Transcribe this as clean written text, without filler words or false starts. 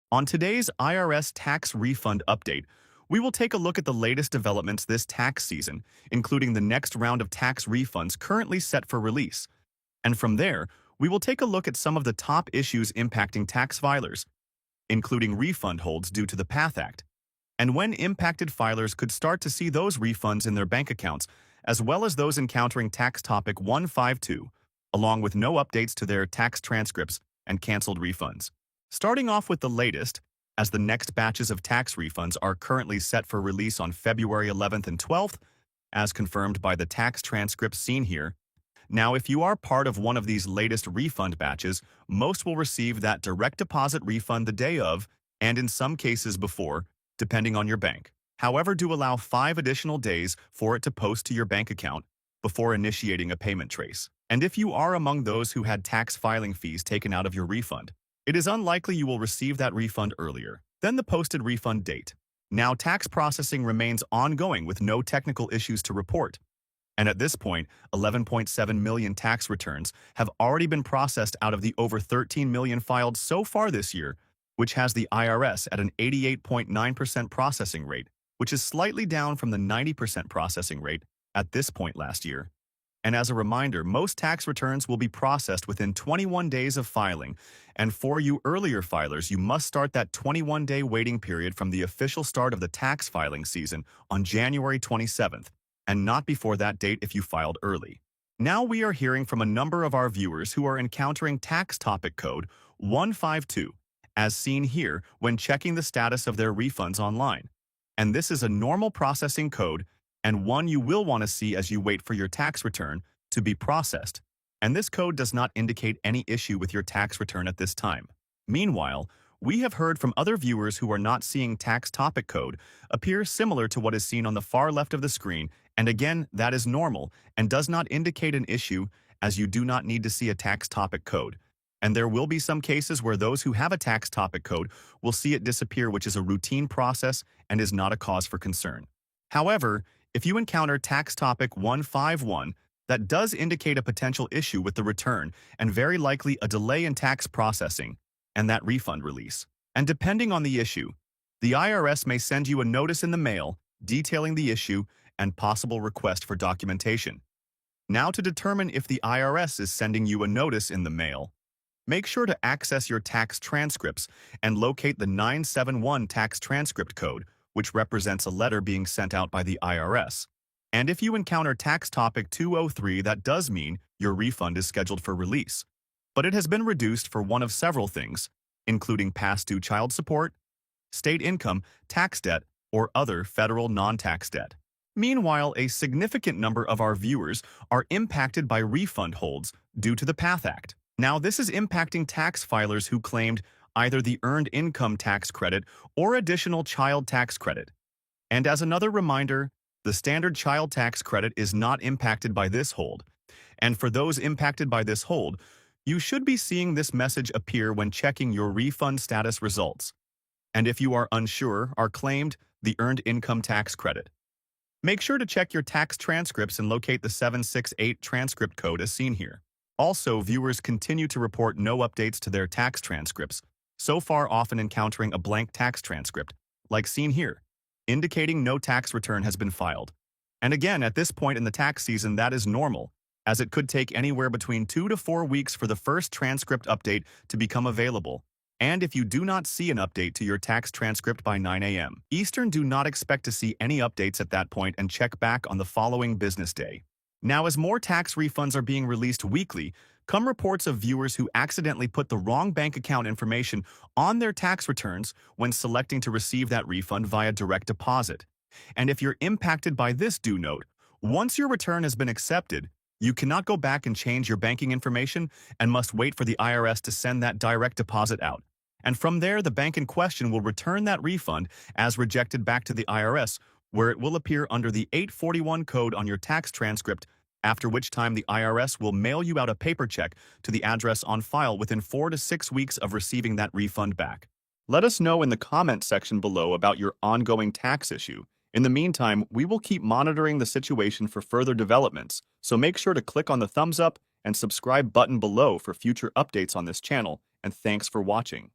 On today's IRS tax refund update, we will take a look at the latest developments this tax season, including the next round of tax refunds currently set for release. And from there, we will take a look at some of the top issues impacting tax filers, including refund holds due to the PATH Act, and when impacted filers could start to see those refunds in their bank accounts, as well as those encountering Tax Topic 152, along with no updates to their tax transcripts and canceled refunds. Starting off with the latest, as the next batches of tax refunds are currently set for release on February 11th and 12th, as confirmed by the tax transcripts seen here. Now, if you are part of one of these latest refund batches, most will receive that direct deposit refund the day of, and in some cases before, depending on your bank. However, do allow 5 additional days for it to post to your bank account before initiating a payment trace. And if you are among those who had tax filing fees taken out of your refund, it is unlikely you will receive that refund earlier than the posted refund date. Now, tax processing remains ongoing with no technical issues to report. And at this point, 11.7 million tax returns have already been processed out of the over 13 million filed so far this year, which has the IRS at an 88.9% processing rate, which is slightly down from the 90% processing rate at this point last year. And as a reminder, most tax returns will be processed within 21 days of filing, and for you earlier filers, you must start that 21-day waiting period from the official start of the tax filing season on January 27th, and not before that date if you filed early. Now we are hearing from a number of our viewers who are encountering tax topic code 152, as seen here when checking the status of their refunds online. And this is a normal processing code and one you will want to see as you wait for your tax return to be processed. And this code does not indicate any issue with your tax return at this time. Meanwhile, we have heard from other viewers who are not seeing tax topic code appear similar to what is seen on the far left of the screen, and again, that is normal and does not indicate an issue as you do not need to see a tax topic code. And there will be some cases where those who have a tax topic code will see it disappear, which is a routine process and is not a cause for concern. However, if you encounter tax topic 151, that does indicate a potential issue with the return and very likely a delay in tax processing and that refund release. And depending on the issue, the IRS may send you a notice in the mail detailing the issue and possible request for documentation. Now, to determine if the IRS is sending you a notice in the mail, make sure to access your tax transcripts and locate the 971 tax transcript code, which represents a letter being sent out by the IRS. And if you encounter tax topic 203, that does mean your refund is scheduled for release. But it has been reduced for one of several things, including past due child support, state income, tax debt, or other federal non-tax debt. Meanwhile, a significant number of our viewers are impacted by refund holds due to the PATH Act. Now, this is impacting tax filers who claimed either the Earned Income Tax Credit or additional child tax credit. And as another reminder, the standard child tax credit is not impacted by this hold. And for those impacted by this hold, you should be seeing this message appear when checking your refund status results. And if you are unsure, are claimed the Earned Income Tax Credit. Make sure to check your tax transcripts and locate the 768 transcript code as seen here. Also, viewers continue to report no updates to their tax transcripts, so far often encountering a blank tax transcript, like seen here, indicating no tax return has been filed. And again, at this point in the tax season, that is normal, as it could take anywhere between 2 to 4 weeks for the first transcript update to become available. And if you do not see an update to your tax transcript by 9 a.m. Eastern, do not expect to see any updates at that point and check back on the following business day. Now, as more tax refunds are being released weekly, come reports of viewers who accidentally put the wrong bank account information on their tax returns when selecting to receive that refund via direct deposit. And if you're impacted by this, do note, once your return has been accepted, you cannot go back and change your banking information and must wait for the IRS to send that direct deposit out. And from there, the bank in question will return that refund as rejected back to the IRS, where it will appear under the 841 code on your tax transcript, after which time the IRS will mail you out a paper check to the address on file within 4 to 6 weeks of receiving that refund back. Let us know in the comment section below about your ongoing tax issue. In the meantime, we will keep monitoring the situation for further developments, so make sure to click on the thumbs up and subscribe button below for future updates on this channel, and thanks for watching.